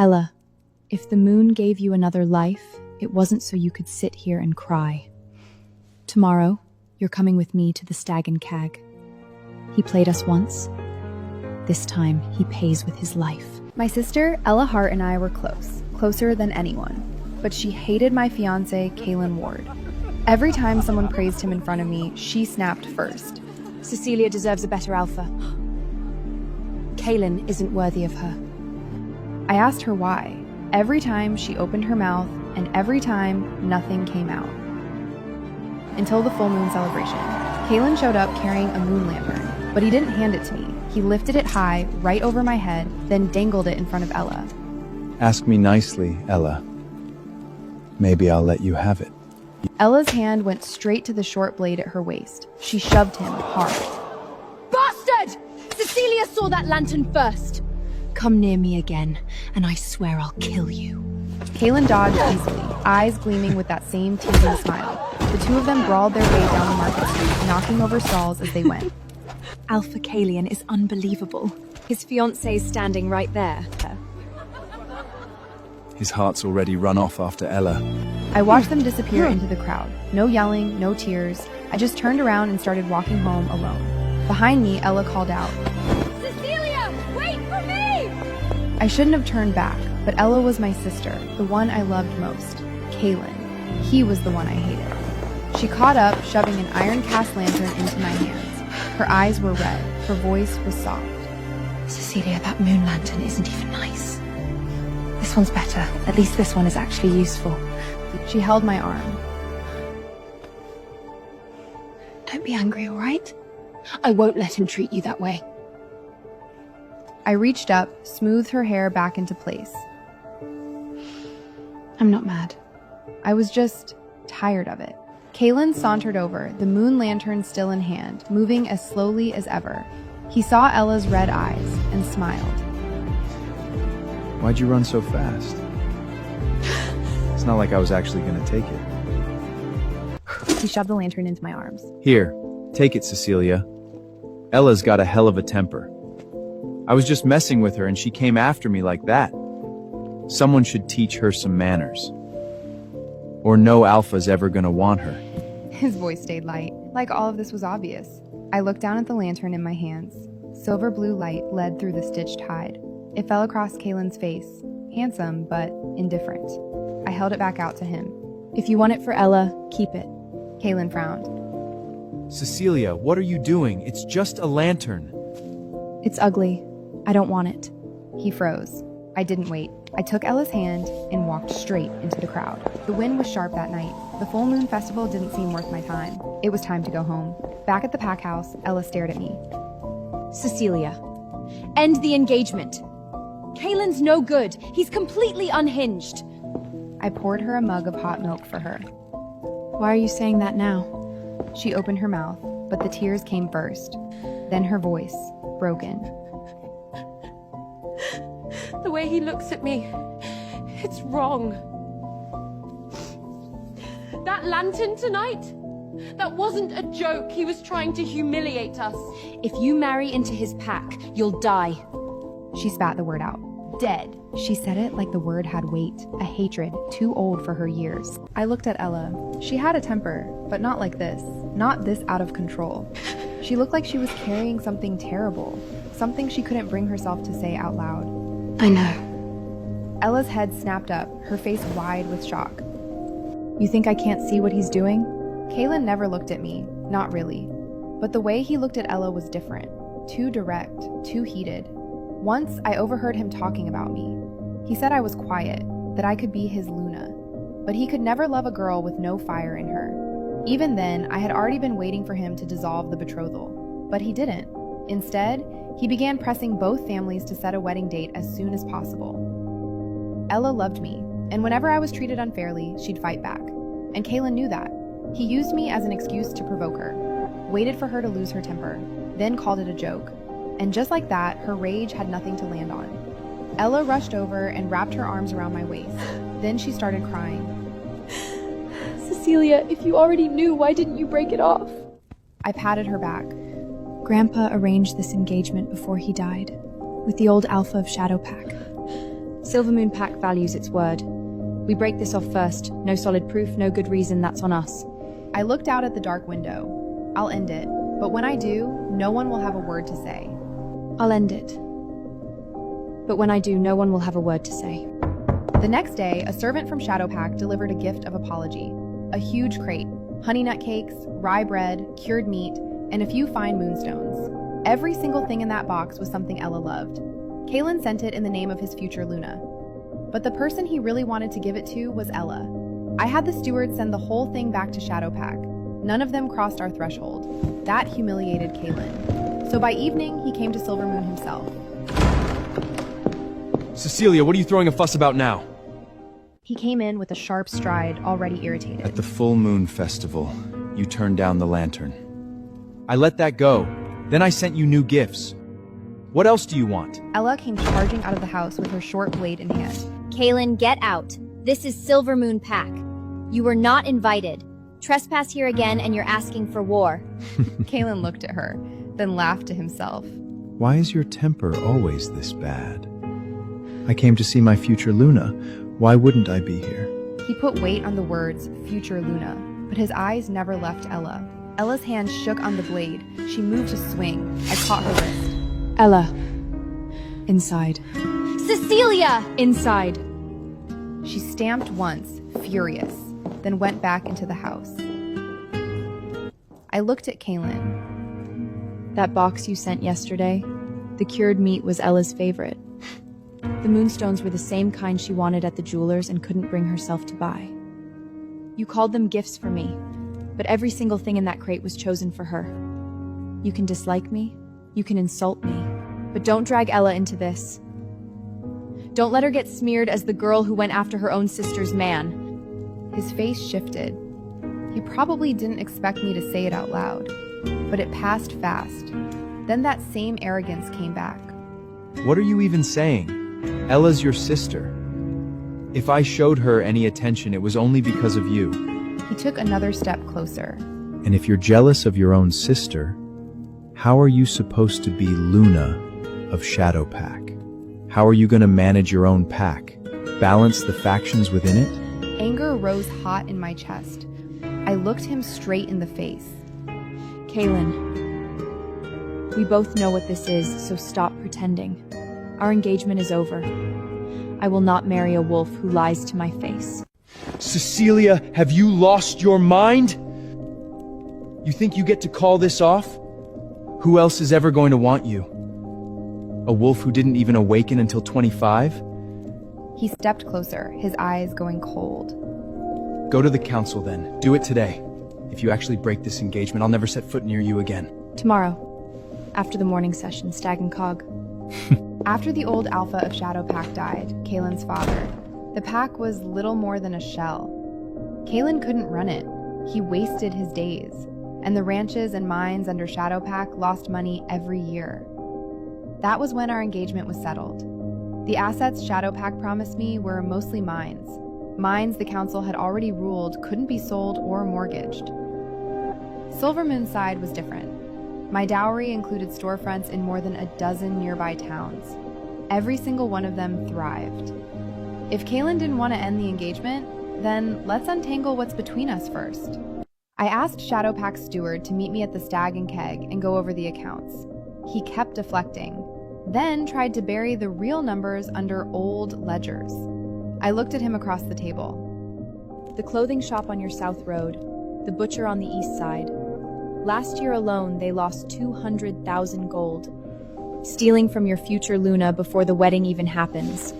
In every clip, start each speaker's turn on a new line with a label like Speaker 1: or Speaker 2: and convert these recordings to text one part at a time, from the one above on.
Speaker 1: Ella, if the moon gave you another life, it wasn't so you could sit here and cry. Tomorrow, you're coming with me to the Stag and Cag. He played us once. This time, he pays with his life.
Speaker 2: My sister, Ella Hart, and I were close, closer than anyone. But she hated my fiancé, Kaylin Ward. Every time someone praised him in front of me, she snapped first.
Speaker 1: Cecilia deserves a better alpha. Kaylin isn't worthy of her.
Speaker 2: I asked her why. Every time she opened her mouth, and every time nothing came out. Until the full moon celebration. Kaylin showed up carrying a moon lantern, but he didn't hand it to me. He lifted it high, right over my head, then dangled it in front of Ella.
Speaker 3: Ask me nicely, Ella. Maybe I'll let you have it.
Speaker 2: Ella's hand went straight to the short blade at her waist. She shoved him hard.
Speaker 1: Bastard! Cecilia saw that lantern first! Come near me again, and I swear I'll kill you.
Speaker 2: Kaylin dodged easily, eyes gleaming with that same teasing smile. The two of them brawled their way down the market street, knocking over stalls as they went.
Speaker 1: Alpha Kaelian is unbelievable. His fiancée's standing right there.
Speaker 3: His heart's already run off after Ella.
Speaker 2: I watched them disappear into the crowd. No yelling, no tears. I just turned around and started walking home alone. Behind me, Ella called out,
Speaker 1: Cecilia, wait for me!
Speaker 2: I shouldn't have turned back, but Ella was my sister, the one I loved most. Kaylin. He was the one I hated. She caught up, shoving an iron cast lantern into my hands. Her eyes were red. Her voice was soft.
Speaker 1: Cecilia, that moon lantern isn't even nice. This one's better. At least this one is actually useful.
Speaker 2: She held my arm.
Speaker 1: Don't be angry, all right? I won't let him treat you that way.
Speaker 2: I reached up, smoothed her hair back into place.
Speaker 1: I'm not mad.
Speaker 2: I was just tired of it. Kaylin sauntered over, the moon lantern still in hand, moving as slowly as ever. He saw Ella's red eyes and smiled.
Speaker 3: Why'd you run so fast? It's not like I was actually gonna take it.
Speaker 2: He shoved the lantern into my arms.
Speaker 3: Here, take it, Cecilia. Ella's got a hell of a temper. I was just messing with her and she came after me like that. Someone should teach her some manners. Or no alpha's ever gonna want her.
Speaker 2: His voice stayed light, like all of this was obvious. I looked down at the lantern in my hands. Silver blue light led through the stitched hide. It fell across Kaylin's face, handsome but indifferent. I held it back out to him.
Speaker 1: If you want it for Ella, keep it.
Speaker 2: Kaylin frowned.
Speaker 3: Cecilia, what are you doing? It's just a lantern.
Speaker 1: It's ugly. I don't want it.
Speaker 2: He froze. I didn't wait. I took Ella's hand and walked straight into the crowd. The wind was sharp that night. The full moon festival didn't seem worth my time. It was time to go home. Back at the pack house, Ella stared at me.
Speaker 1: Cecilia, end the engagement. Kaylin's no good. He's completely unhinged.
Speaker 2: I poured her a mug of hot milk for her.
Speaker 1: Why are you saying that now?
Speaker 2: She opened her mouth, but the tears came first. Then her voice, broken.
Speaker 4: The way he looks at me, it's wrong. That lantern tonight, that wasn't a joke. He was trying to humiliate us.
Speaker 1: If you marry into his pack, you'll die.
Speaker 2: She spat the word out. Dead. She said it like the word had weight, a hatred too old for her years. I looked at Ella. She had a temper, but not like this. Not this out of control. She looked like she was carrying something terrible, something she couldn't bring herself to say out loud.
Speaker 1: I know.
Speaker 2: Ella's head snapped up, her face wide with shock. You think I can't see what he's doing? Kaylin never looked at me, not really. But the way he looked at Ella was different. Too direct, too heated. Once, I overheard him talking about me. He said I was quiet, that I could be his Luna. But he could never love a girl with no fire in her. Even then, I had already been waiting for him to dissolve the betrothal. But he didn't. Instead, he began pressing both families to set a wedding date as soon as possible. Ella loved me, and whenever I was treated unfairly, she'd fight back. And Kaylin knew that. He used me as an excuse to provoke her, waited for her to lose her temper, then called it a joke. And just like that, her rage had nothing to land on. Ella rushed over and wrapped her arms around my waist. Then she started crying.
Speaker 4: Cecilia, if you already knew, why didn't you break it off?
Speaker 2: I patted her back.
Speaker 1: Grandpa arranged this engagement before he died, with the old alpha of Shadow Pack. Silvermoon Pack values its word. We break this off first. No solid proof, no good reason, that's on us.
Speaker 2: I looked out at the dark window. I'll end it, but when I do, no one will have a word to say.
Speaker 1: I'll end it. But when I do, no one will have a word to say.
Speaker 2: The next day, a servant from Shadowpack delivered a gift of apology. A huge crate, honey nut cakes, rye bread, cured meat, and a few fine moonstones. Every single thing in that box was something Ella loved. Kalen sent it in the name of his future Luna. But the person he really wanted to give it to was Ella. I had the steward send the whole thing back to Shadowpack. None of them crossed our threshold. That humiliated Kalen. So by evening, he came to Silvermoon himself.
Speaker 5: Cecilia, what are you throwing a fuss about now?
Speaker 2: He came in with a sharp stride, already irritated.
Speaker 3: At the full moon festival, you turned down the lantern. I let that go. Then I sent you new gifts. What else do you want?
Speaker 2: Ella came charging out of the house with her short blade in hand.
Speaker 6: Kalen, get out. This is Silvermoon Pack. You were not invited. Trespass here again and you're asking for war.
Speaker 2: Kalen looked at her, then laughed to himself.
Speaker 3: Why is your temper always this bad? I came to see my future Luna. Why wouldn't I be here?
Speaker 2: He put weight on the words, future Luna, but his eyes never left Ella. Ella's hand shook on the blade. She moved to swing. I caught her wrist.
Speaker 1: Ella. Inside.
Speaker 6: Cecilia!
Speaker 1: Inside.
Speaker 2: She stamped once, furious, then went back into the house. I looked at Kalen.
Speaker 1: That box you sent yesterday, the cured meat was Ella's favorite. The moonstones were the same kind she wanted at the jeweler's and couldn't bring herself to buy. You called them gifts for me, but every single thing in that crate was chosen for her. You can dislike me, you can insult me, but don't drag Ella into this. Don't let her get smeared as the girl who went after her own sister's man.
Speaker 2: His face shifted. He probably didn't expect me to say it out loud, but it passed fast. Then that same arrogance came back.
Speaker 3: What are you even saying? Ella's your sister. If I showed her any attention, it was only because of you.
Speaker 2: He took another step closer.
Speaker 3: And if you're jealous of your own sister, how are you supposed to be Luna of Shadowpack? How are you going to manage your own pack? Balance the factions within it?
Speaker 2: Anger rose hot in my chest. I looked him straight in the face.
Speaker 1: Kalen, we both know what this is, so stop pretending. Our engagement is over. I will not marry a wolf who lies to my face.
Speaker 5: Cecilia, have you lost your mind? You think you get to call this off? Who else is ever going to want you? A wolf who didn't even awaken until 25?
Speaker 2: He stepped closer, his eyes going cold.
Speaker 5: Go to the council then. Do it today. If you actually break this engagement, I'll never set foot near you again.
Speaker 1: Tomorrow, after the morning session, Stag and Cog.
Speaker 2: After the old alpha of Shadowpack died, Kalen's father, the pack was little more than a shell. Kalen couldn't run it. He wasted his days, and the ranches and mines under Shadowpack lost money every year. That was when our engagement was settled. The assets Shadowpack promised me were mostly mines. Mines the council had already ruled couldn't be sold or mortgaged. Silvermoon's side was different. My dowry included storefronts in more than a dozen nearby towns. Every single one of them thrived. If Kalen didn't want to end the engagement, then let's untangle what's between us first. I asked Shadowpack's steward to meet me at the Stag and Keg and go over the accounts. He kept deflecting, then tried to bury the real numbers under old ledgers. I looked at him across the table.
Speaker 1: The clothing shop on your south road, the butcher on the east side. Last year alone, they lost 200,000 gold. Stealing from your future Luna before the wedding even happens.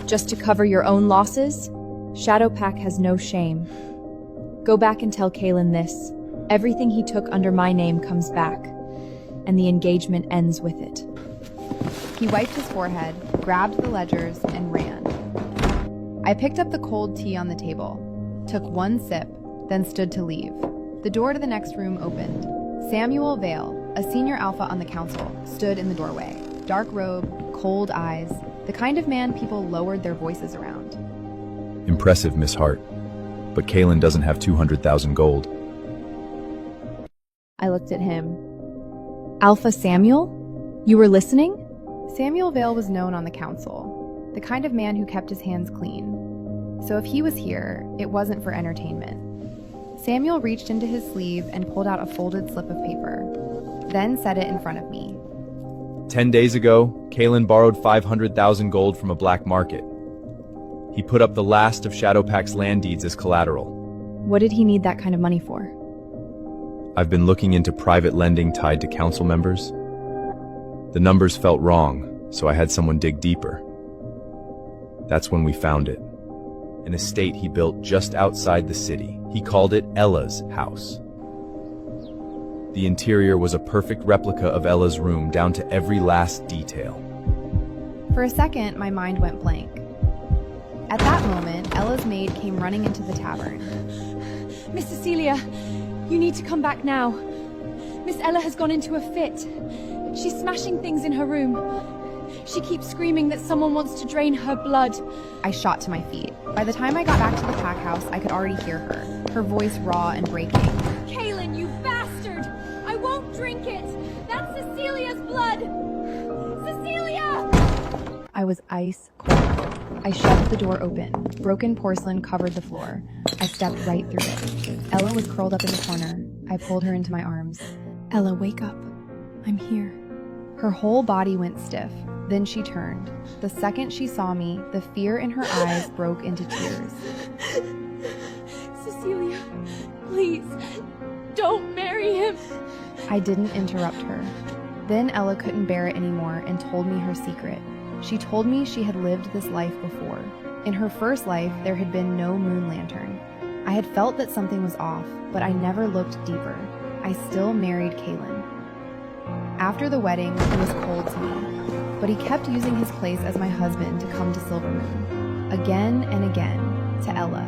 Speaker 1: Just to cover your own losses? Shadowpack has no shame. Go back and tell Kalen this. Everything he took under my name comes back, and the engagement ends with it.
Speaker 2: He wiped his forehead, grabbed the ledgers, and ran. I picked up the cold tea on the table, took one sip, then stood to leave. The door to the next room opened. Samuel Vale, a senior alpha on the council, stood in the doorway. Dark robe, cold eyes, the kind of man people lowered their voices around.
Speaker 3: Impressive, Miss Hart. But Kalen doesn't have 200,000 gold.
Speaker 2: I looked at him.
Speaker 1: Alpha Samuel? You were listening?
Speaker 2: Samuel Vale was known on the council. the kind of man who kept his hands clean. So if he was here, it wasn't for entertainment. Samuel reached into his sleeve and pulled out a folded slip of paper, then set it in front of me.
Speaker 3: 10 days ago, Kalen borrowed 500,000 gold from a black market. He put up the last of Shadowpack's land deeds as collateral.
Speaker 1: What did he need that kind of money for?
Speaker 3: I've been looking into private lending tied to council members. The numbers felt wrong, so I had someone dig deeper. That's when we found it. An estate he built just outside the city. He called it Ella's house. The interior was a perfect replica of Ella's room, down to every last detail.
Speaker 2: For a second, my mind went blank. At that moment, Ella's maid came running into the tavern.
Speaker 4: Miss Cecilia, you need to come back now. Miss Ella has gone into a fit. She's smashing things in her room. She keeps screaming that someone wants to drain her blood.
Speaker 2: I shot to my feet. By the time I got back to the pack house, I could already hear her voice raw and breaking.
Speaker 4: Kaylin, you bastard! I won't drink it! That's Cecilia's blood! Cecilia!
Speaker 2: I was ice cold. I shoved the door open. Broken porcelain covered the floor. I stepped right through it. Ella was curled up in the corner. I pulled her into my arms.
Speaker 1: Ella, wake up. I'm here.
Speaker 2: Her whole body went stiff. Then she turned. The second she saw me, the fear in her eyes broke into tears.
Speaker 4: Cecilia, please, don't marry him.
Speaker 2: I didn't interrupt her. Then Ella couldn't bear it anymore and told me her secret. She told me she had lived this life before. In her first life, there had been no moon lantern. I had felt that something was off, but I never looked deeper. I still married Kalen. After the wedding, he was cold to me, but he kept using his place as my husband to come to Silvermoon. Again and again, to Ella.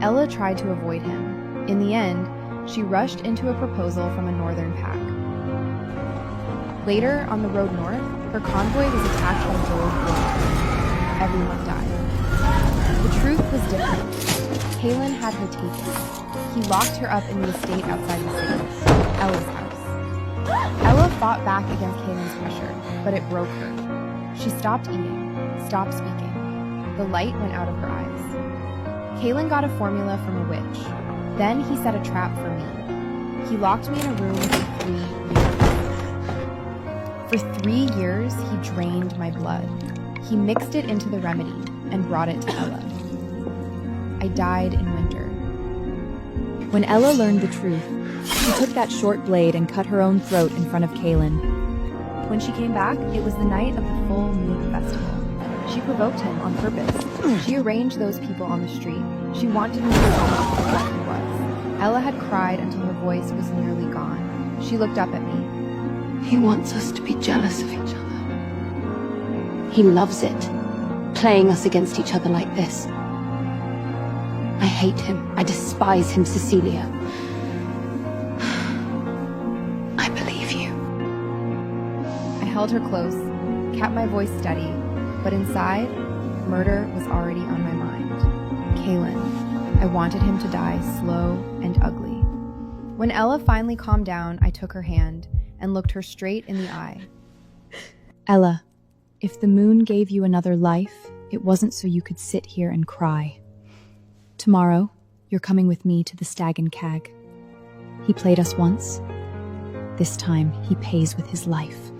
Speaker 2: Ella tried to avoid him. In the end, she rushed into a proposal from a northern pack. Later, on the road north, her convoy was attacked by gold warriors. Everyone died. The truth was different. Kalen had her taken. He locked her up in the estate outside the city, Ella's house. Ella fought back against Kalen's pressure, but it broke her. She stopped eating, stopped speaking. The light went out of her eyes. Kalen got a formula from a witch. Then he set a trap for me. He locked me in a room for 3 years. For 3 years, he drained my blood. He mixed it into the remedy and brought it to Ella. I died in winter.
Speaker 1: When Ella learned the truth, she took that short blade and cut her own throat in front of Kalen.
Speaker 2: When she came back, it was the night of the full moon festival. She provoked him on purpose. She arranged those people on the street. She wanted me to know what he was. Ella had cried until her voice was nearly gone. She looked up at me.
Speaker 4: He wants us to be jealous of each other. He loves it, playing us against each other like this. I hate him. I despise him, Cecilia. I believe you.
Speaker 2: I held her close, kept my voice steady, but inside, murder was already on my mind. Kalen. I wanted him to die slow and ugly. When Ella finally calmed down, I took her hand and looked her straight in the eye.
Speaker 1: Ella, if the moon gave you another life, it wasn't so you could sit here and cry. Tomorrow, you're coming with me to the Stag and Cag. He played us once. This time, he pays with his life.